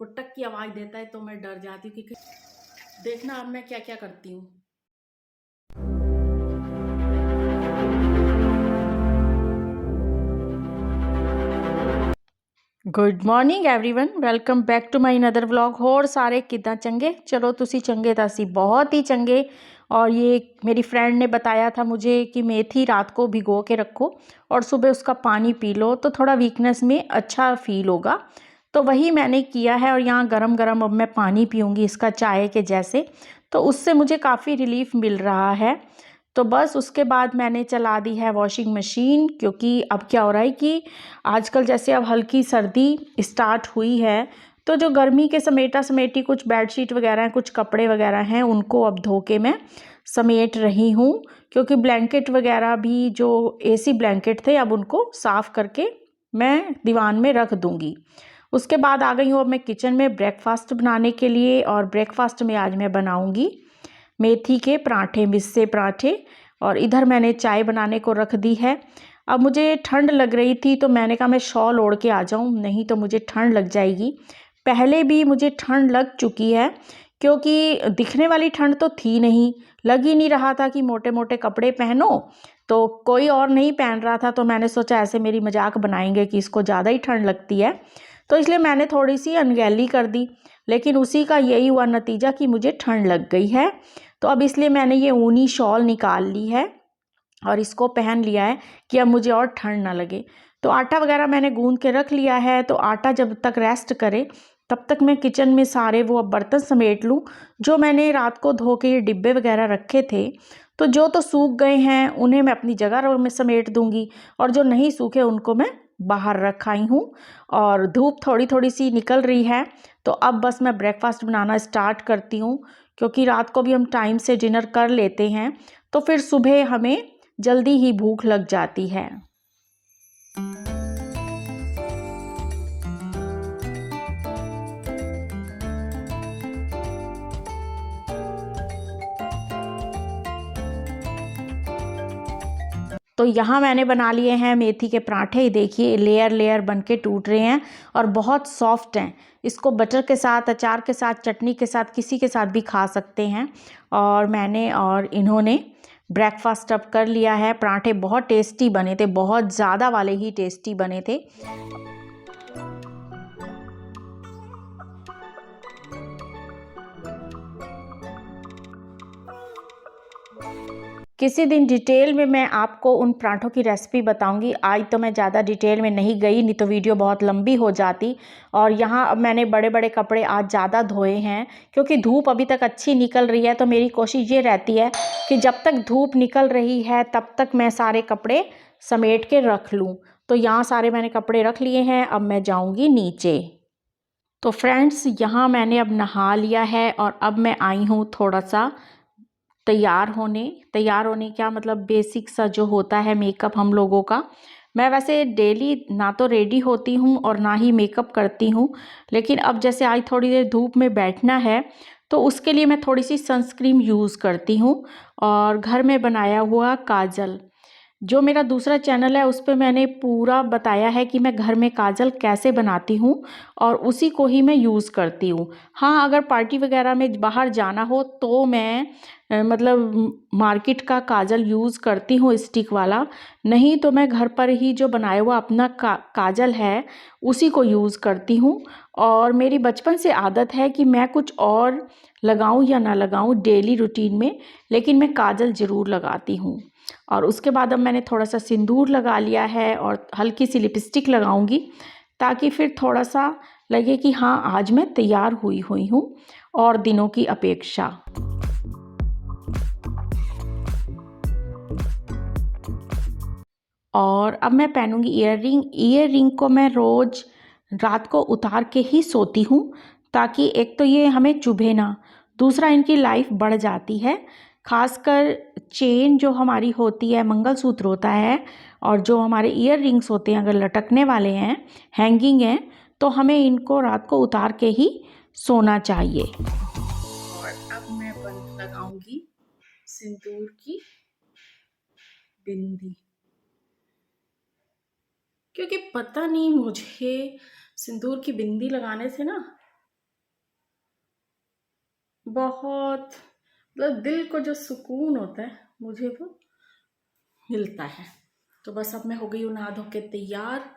वो टक की आवाज़ देता है तो मैं डर जाती हूँ कि देखना अब मैं क्या क्या करती हूँ। Good morning everyone, welcome back to my another vlog. होर सारे किदा चंगे? चलो तुसी चंगे तो असी बहुत ही चंगे। और ये मेरी फ्रेंड ने बताया था मुझे कि मेथी रात को भिगो के रखो और सुबह उसका पानी पी लो तो थोड़ा वीकनेस में अच्छा फील होगा। तो वही मैंने किया है और यहाँ गरम गरम अब मैं पानी पीऊँगी इसका, चाय के जैसे। तो उससे मुझे काफ़ी रिलीफ मिल रहा है। तो बस उसके बाद मैंने चला दी है वॉशिंग मशीन, क्योंकि अब क्या हो रहा है कि आजकल जैसे अब हल्की सर्दी स्टार्ट हुई है तो जो गर्मी के समेटा समेटी कुछ बेडशीट वगैरह हैं, कुछ कपड़े वगैरह हैं, उनको अब धो के मैं समेट रही हूँ। क्योंकि ब्लैंकेट वगैरह भी जो एसी ब्लैंकेट थे अब उनको साफ़ करके मैं दीवान में रख दूँगी। उसके बाद आ गई हूँ अब मैं किचन में ब्रेकफास्ट बनाने के लिए। और ब्रेकफास्ट में आज मैं बनाऊँगी मेथी के पराठे, मिस्से पराठे। और इधर मैंने चाय बनाने को रख दी है। अब मुझे ठंड लग रही थी तो मैंने कहा मैं शॉल ओढ़ के आ जाऊं, नहीं तो मुझे ठंड लग जाएगी। पहले भी मुझे ठंड लग चुकी है, क्योंकि दिखने वाली ठंड तो थी नहीं, लग ही नहीं रहा था कि मोटे मोटे कपड़े पहनो। तो कोई और नहीं पहन रहा था तो मैंने सोचा ऐसे मेरी मजाक बनाएंगे कि इसको ज़्यादा ही ठंड लगती है, तो इसलिए मैंने थोड़ी सी अनगैली कर दी। लेकिन उसी का यही हुआ नतीजा कि मुझे ठंड लग गई है। तो अब इसलिए मैंने ये ऊनी शॉल निकाल ली है और इसको पहन लिया है कि अब मुझे और ठंड ना लगे। तो आटा वगैरह मैंने गूंद के रख लिया है, तो आटा जब तक रेस्ट करे तब तक मैं किचन में सारे वो बर्तन समेट लूँ जो मैंने रात को धो के ये डिब्बे वगैरह रखे थे। तो जो तो सूख गए हैं उन्हें मैं अपनी जगह में समेट दूंगी और जो नहीं सूखे उनको मैं बाहर रख आई हूँ। और धूप थोड़ी थोड़ी सी निकल रही है तो अब बस मैं ब्रेकफास्ट बनाना स्टार्ट करती हूँ, क्योंकि रात को भी हम टाइम से डिनर कर लेते हैं तो फिर सुबह हमें जल्दी ही भूख लग जाती है। तो यहाँ मैंने बना लिए हैं मेथी के पराठे। देखिए लेयर लेयर बन के टूट रहे हैं और बहुत सॉफ्ट हैं। इसको बटर के साथ, अचार के साथ, चटनी के साथ, किसी के साथ भी खा सकते हैं। और मैंने और इन्होंने ब्रेकफास्ट अब कर लिया है। पराठे बहुत टेस्टी बने थे, बहुत ज़्यादा वाले ही टेस्टी बने थे। किसी दिन डिटेल में मैं आपको उन पराठों की रेसिपी बताऊंगी। आज तो मैं ज़्यादा डिटेल में नहीं गई, नहीं तो वीडियो बहुत लंबी हो जाती। और यहाँ अब मैंने बड़े बड़े कपड़े आज ज़्यादा धोए हैं, क्योंकि धूप अभी तक अच्छी निकल रही है। तो मेरी कोशिश ये रहती है कि जब तक धूप निकल रही है तब तक मैं सारे कपड़े समेट के रख लूँ। तो यहाँ सारे मैंने कपड़े रख लिए हैं, अब मैं जाऊँगी नीचे। तो फ्रेंड्स यहाँ मैंने अब नहा लिया है और अब मैं आई हूँ थोड़ा सा तैयार होने क्या मतलब बेसिक सा जो होता है मेकअप हम लोगों का। मैं वैसे डेली ना तो रेडी होती हूँ और ना ही मेकअप करती हूँ, लेकिन अब जैसे आज थोड़ी देर धूप में बैठना है तो उसके लिए मैं थोड़ी सी सनस्क्रीन यूज़ करती हूँ। और घर में बनाया हुआ काजल, जो मेरा दूसरा चैनल है उस पर मैंने पूरा बताया है कि मैं घर में काजल कैसे बनाती हूँ और उसी को ही मैं यूज़ करती हूँ। हाँ, अगर पार्टी वगैरह में बाहर जाना हो तो मैं मतलब मार्केट का काजल यूज़ करती हूँ, स्टिक वाला। नहीं तो मैं घर पर ही जो बनाया हुआ अपना काजल है उसी को यूज़ करती हूँ। और मेरी बचपन से आदत है कि मैं कुछ और लगाऊँ या ना लगाऊँ डेली रूटीन में, लेकिन मैं काजल ज़रूर लगाती हूँ। और उसके बाद अब मैंने थोड़ा सा सिंदूर लगा लिया है और हल्की सी लिपस्टिक लगाऊंगी, ताकि फिर थोड़ा सा लगे कि हाँ आज मैं तैयार हुई हुई हूँ और दिनों की अपेक्षा। और अब मैं पहनूंगी ईयर रिंग को मैं रोज़ रात को उतार के ही सोती हूँ, ताकि एक तो ये हमें चुभे ना, दूसरा इनकी लाइफ बढ़ जाती है। खासकर चेन जो हमारी होती है, मंगलसूत्र होता है, और जो हमारे ईयर रिंग्स होते हैं अगर लटकने वाले हैं, हैंगिंग हैं, तो हमें इनको रात को उतार के ही सोना चाहिए। और अब मैं लगाऊंगी सिंदूर की बिंदी, क्योंकि पता नहीं मुझे सिंदूर की बिंदी लगाने से ना बहुत मतलब दिल को जो सुकून होता है मुझे वो मिलता है। तो बस अब मैं हो गई हूँ नहा धो के तैयार,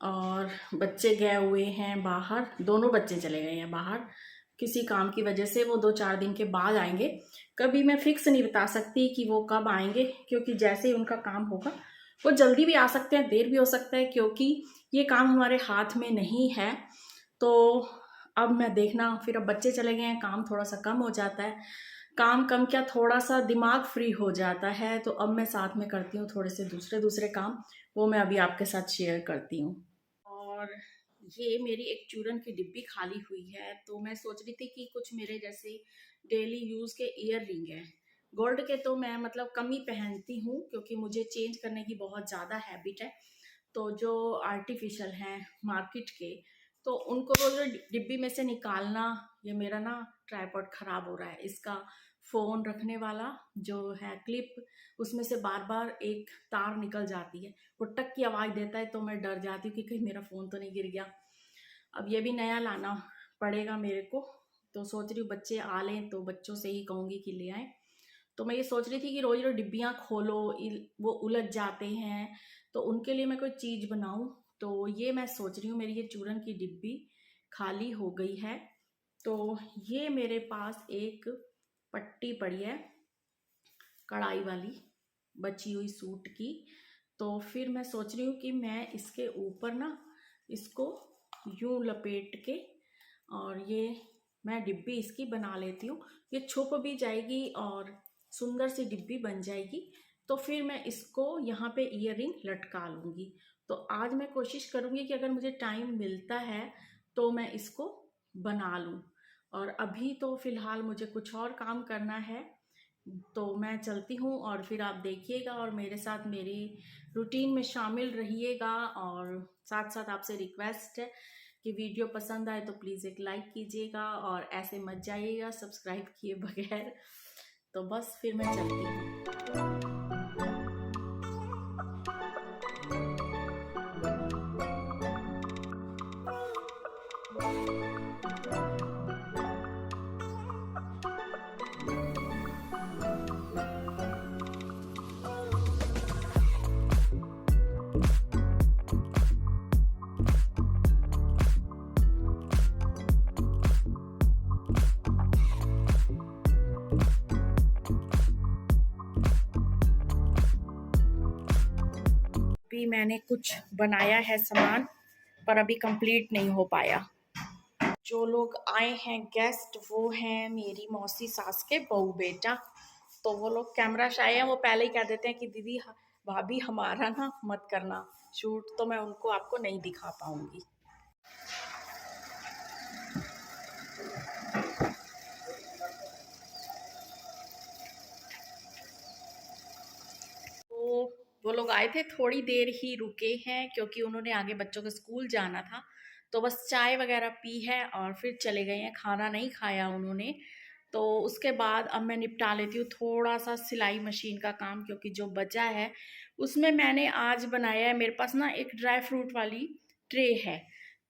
और बच्चे गए हुए हैं बाहर, दोनों बच्चे चले गए हैं बाहर किसी काम की वजह से। वो 2-4 दिन के बाद आएंगे। कभी मैं फिक्स नहीं बता सकती कि वो कब आएंगे, क्योंकि जैसे ही उनका काम होगा, वो जल्दी भी आ सकते हैं, देर भी हो सकता है, क्योंकि ये काम हमारे हाथ में नहीं है। तो अब मैं देखना, फिर अब बच्चे चले गए हैं, काम थोड़ा सा कम हो जाता है। काम कम क्या, थोड़ा सा दिमाग फ्री हो जाता है। तो अब मैं साथ में करती हूँ थोड़े से दूसरे दूसरे काम, वो मैं अभी आपके साथ शेयर करती हूँ। और ये मेरी एक चूरन की डिब्बी खाली हुई है, तो मैं सोच रही थी कि कुछ मेरे जैसे डेली यूज़ के ईयर रिंग है। गोल्ड के तो मैं मतलब कम ही पहनती हूँ, क्योंकि मुझे चेंज करने की बहुत ज़्यादा हैबिट है। तो जो आर्टिफिशियल हैं मार्केट के, तो उनको रोज डिब्बी में से निकालना, ये मेरा ना ट्राइपॉड ख़राब हो रहा है। इसका फ़ोन रखने वाला जो है क्लिप, उसमें से बार बार एक तार निकल जाती है, वो टक की आवाज़ देता है, तो मैं डर जाती हूँ कि कहीं मेरा फ़ोन तो नहीं गिर गया। अब ये भी नया लाना पड़ेगा मेरे को। तो सोच रही हूँ बच्चे आ लें तो बच्चों से ही कहूँगी कि ले आएँ। तो मैं ये सोच रही थी कि रोज रोज डिब्बियाँ खोलो, वो उलझ जाते हैं, तो उनके लिए मैं कोई चीज़ बनाऊं। तो ये मैं सोच रही हूँ, मेरी ये चूरन की डिब्बी खाली हो गई है। तो ये मेरे पास एक पट्टी पड़ी है कढ़ाई वाली, बची हुई सूट की। तो फिर मैं सोच रही हूँ कि मैं इसके ऊपर ना इसको यूं लपेट के, और ये मैं डिब्बी इसकी बना लेती हूँ। ये छुप भी जाएगी और सुंदर सी डिब्बी बन जाएगी। तो फिर मैं इसको यहाँ पे ईयर रिंग लटका लूँगी। तो आज मैं कोशिश करूँगी कि अगर मुझे टाइम मिलता है तो मैं इसको बना लूँ। और अभी तो फ़िलहाल मुझे कुछ और काम करना है, तो मैं चलती हूँ। और फिर आप देखिएगा और मेरे साथ मेरी रूटीन में शामिल रहिएगा। और साथ साथ आपसे रिक्वेस्ट है कि वीडियो पसंद आए तो प्लीज़ एक लाइक कीजिएगा, और ऐसे मत जाइएगा सब्सक्राइब किए बगैर। तो बस फिर मैं चलती हूँ। भी मैंने कुछ बनाया है सामान, पर अभी कंप्लीट नहीं हो पाया। जो लोग आए हैं गेस्ट, वो हैं मेरी मौसी सास के बहू बेटा। तो वो लोग कैमरा शाय हैं, वो पहले ही कह देते हैं कि दीदी भाभी हमारा ना मत करना शूट, तो मैं उनको आपको नहीं दिखा पाऊंगी। तो वो लोग आए थे, थोड़ी देर ही रुके हैं, क्योंकि उन्होंने आगे बच्चों के स्कूल जाना था। तो बस चाय वगैरह पी है और फिर चले गए हैं, खाना नहीं खाया उन्होंने। तो उसके बाद अब मैं निपटा लेती हूँ थोड़ा सा सिलाई मशीन का काम, क्योंकि जो बचा है उसमें मैंने आज बनाया है। मेरे पास ना एक ड्राई फ्रूट वाली ट्रे है,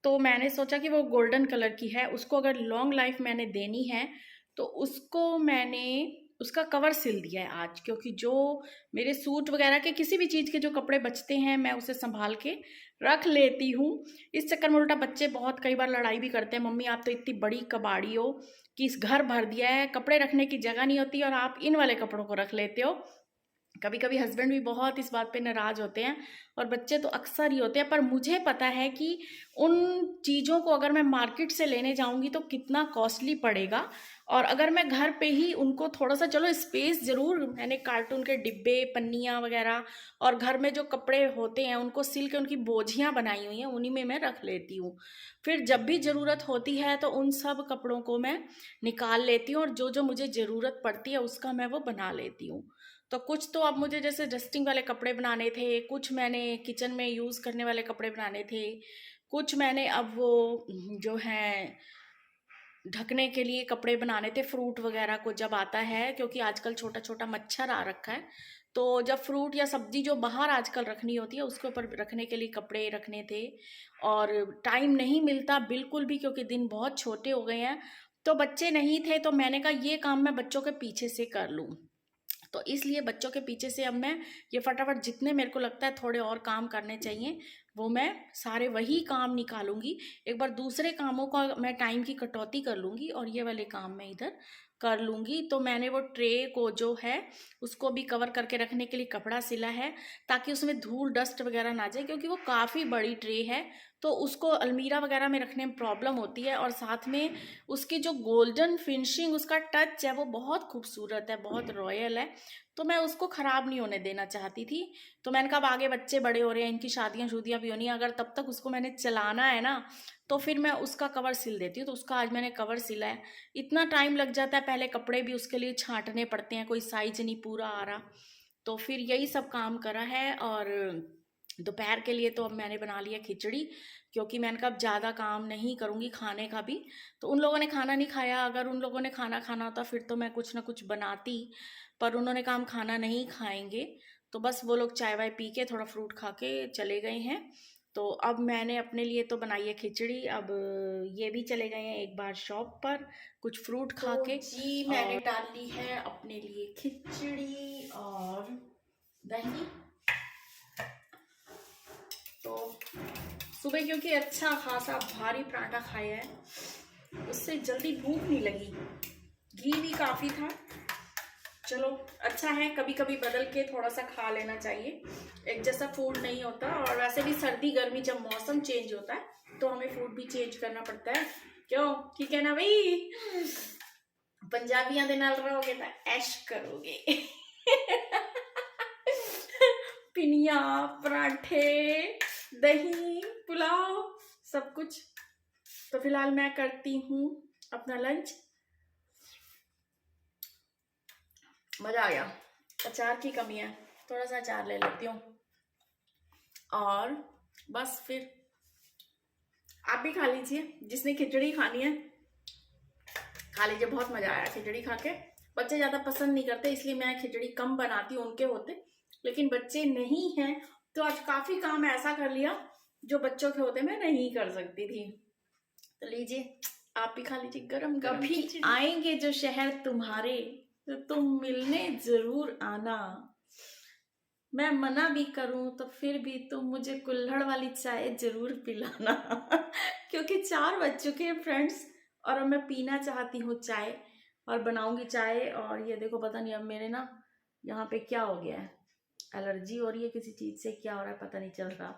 तो मैंने सोचा कि वो गोल्डन कलर की है, उसको अगर लॉन्ग लाइफ मैंने देनी है तो उसको मैंने उसका कवर सिल दिया है आज। क्योंकि जो मेरे सूट वगैरह के किसी भी चीज़ के जो कपड़े बचते हैं, मैं उसे संभाल के रख लेती हूँ। इस चक्कर में उल्टा बच्चे बहुत कई बार लड़ाई भी करते हैं, मम्मी आप तो इतनी बड़ी कबाड़ी हो कि इस घर भर दिया है, कपड़े रखने की जगह नहीं होती और आप इन वाले कपड़ों को रख लेते हो। कभी कभी हस्बैंड भी बहुत इस बात पे नाराज़ होते हैं, और बच्चे तो अक्सर ही होते हैं। पर मुझे पता है कि उन चीज़ों को अगर मैं मार्केट से लेने जाऊंगी तो कितना कॉस्टली पड़ेगा। और अगर मैं घर पे ही उनको थोड़ा सा, चलो स्पेस ज़रूर, मैंने कार्टून के डिब्बे पन्नियाँ वगैरह और घर में जो कपड़े होते हैं उनको सिल के उनकी बोझियाँ बनाई हुई हैं, उन्हीं में मैं रख लेती हूँ। फिर जब भी ज़रूरत होती है तो उन सब कपड़ों को मैं निकाल लेती हूँ, और जो जो मुझे ज़रूरत पड़ती है उसका मैं वो बना लेती हूँ। तो कुछ तो अब मुझे जैसे डस्टिंग वाले कपड़े बनाने थे, कुछ मैंने किचन में यूज़ करने वाले कपड़े बनाने थे, कुछ मैंने अब वो जो है ढकने के लिए कपड़े बनाने थे, फ्रूट वगैरह को जब आता है, क्योंकि आजकल छोटा छोटा मच्छर आ रखा है। तो जब फ्रूट या सब्जी जो बाहर आजकल रखनी होती है उसके ऊपर रखने के लिए कपड़े रखने थे। और टाइम नहीं मिलता बिल्कुल भी, क्योंकि दिन बहुत छोटे हो गए हैं। तो बच्चे नहीं थे तो मैंने कहा ये काम मैं बच्चों के पीछे से कर लूँ। तो इसलिए बच्चों के पीछे से अब मैं ये फटाफट जितने मेरे को लगता है थोड़े और काम करने चाहिए वो मैं सारे वही काम निकालूंगी। एक बार दूसरे कामों का मैं टाइम की कटौती कर लूँगी और ये वाले काम मैं इधर कर लूँगी। तो मैंने वो ट्रे को जो है उसको भी कवर करके रखने के लिए कपड़ा सिला है ताकि उसमें धूल डस्ट वगैरह ना जाए, क्योंकि वो काफ़ी बड़ी ट्रे है तो उसको अलमीरा वगैरह में रखने में प्रॉब्लम होती है। और साथ में उसकी जो गोल्डन फिनिशिंग, उसका टच है वो बहुत खूबसूरत है, बहुत रॉयल है, तो मैं उसको ख़राब नहीं होने देना चाहती थी। तो मैंने कहा अब आगे बच्चे बड़े हो रहे हैं, इनकी शादियाँ शुदियाँ भी होनी है, अगर तब तक उसको मैंने चलाना है ना तो फिर मैं उसका कवर सिल देती हूँ। तो उसका आज मैंने कवर सिला है। इतना टाइम लग जाता है, पहले कपड़े भी उसके लिए छांटने पड़ते हैं, कोई साइज नहीं पूरा आ रहा, तो फिर यही सब काम करा है। और दोपहर के लिए तो अब मैंने बना लिया खिचड़ी, क्योंकि मैंने कहा अब ज़्यादा काम नहीं करूँगी खाने का भी। तो उन लोगों ने खाना नहीं खाया, अगर उन लोगों ने खाना खाना होता फिर तो मैं कुछ ना कुछ बनाती, पर उन्होंने कहा हम खाना नहीं खाएंगे, तो बस वो लोग चाय वाय पी के थोड़ा फ्रूट खा के चले गए हैं। तो अब मैंने अपने लिए तो बनाई है खिचड़ी। अब ये भी चले गए हैं एक बार शॉप पर कुछ फ्रूट खा के। जी मैंने डाल ली है अपने लिए खिचड़ी और दही। तो सुबह क्योंकि अच्छा खासा भारी पराठा खाया है, उससे जल्दी भूख नहीं लगी, घी भी काफ़ी था। चलो अच्छा है, कभी कभी बदल के थोड़ा सा खा लेना चाहिए, एक जैसा फूड नहीं होता। और वैसे भी सर्दी गर्मी जब मौसम चेंज होता है तो हमें फूड भी चेंज करना पड़ता है, क्यों? ठीक है ना भाई? पंजाबियां दे नाल रहोगे तो ऐश करोगे। पिनिया, पराठे, दही, पुलाव, सब कुछ। तो फिलहाल मैं करती हूँ अपना लंच। मज़ा आ गया। अचार की कमी है, थोड़ा सा अचार ले लेती हूँ और बस फिर आप भी खा लीजिए, जिसने खिचड़ी खानी है खा लीजिए। बहुत मज़ा आया खिचड़ी खा के। बच्चे ज़्यादा पसंद नहीं करते इसलिए मैं खिचड़ी कम बनाती हूँ, उनके होते, लेकिन बच्चे नहीं हैं तो आज काफ़ी काम ऐसा कर लिया जो बच्चों के होते मैं नहीं कर सकती थी। तो लीजिए आप भी खा लीजिए गरम गरम। कभी आएंगे जो शहर तुम्हारे तो तुम मिलने जरूर आना, मैं मना भी करूं तो फिर भी तुम मुझे कुल्हड़ वाली चाय जरूर पिलाना। क्योंकि 4 बज चुके हैं फ्रेंड्स और अब मैं पीना चाहती हूँ चाय और बनाऊंगी चाय। और ये देखो पता नहीं अब मेरे ना यहाँ पे क्या हो गया है, एलर्जी हो रही है किसी चीज़ से, क्या हो रहा है पता नहीं चल रहा।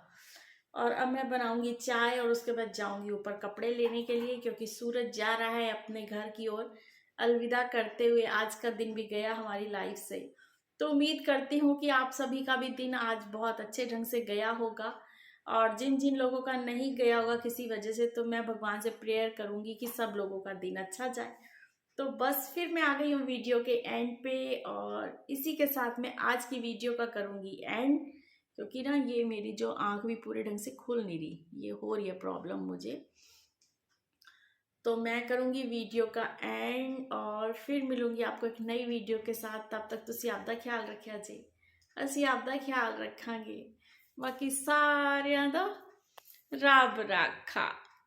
और अब मैं बनाऊंगी चाय और उसके बाद जाऊंगी ऊपर कपड़े लेने के लिए, क्योंकि सूरज जा रहा है अपने घर की ओर अलविदा करते हुए। आज का दिन भी गया हमारी लाइफ से। तो उम्मीद करती हूँ कि आप सभी का भी दिन आज बहुत अच्छे ढंग से गया होगा, और जिन जिन लोगों का नहीं गया होगा किसी वजह से, तो मैं भगवान से प्रेयर करूँगी कि सब लोगों का दिन अच्छा जाए। तो बस फिर मैं आ गई हूँ वीडियो के एंड पे, और इसी के साथ मैं आज की वीडियो का करूँगी एंड, क्योंकि ना ये मेरी जो आँख भी पूरे ढंग से खुल नहीं रही, ये हो रही है प्रॉब्लम मुझे। तो मैं करूँगी वीडियो का एंड और फिर मिलूँगी आपको एक नई वीडियो के साथ। तब तक तुसी आपका ख्याल रखिया जी, असी आपका ख्याल रखांगे। बाकी सारियां दा रब राखा।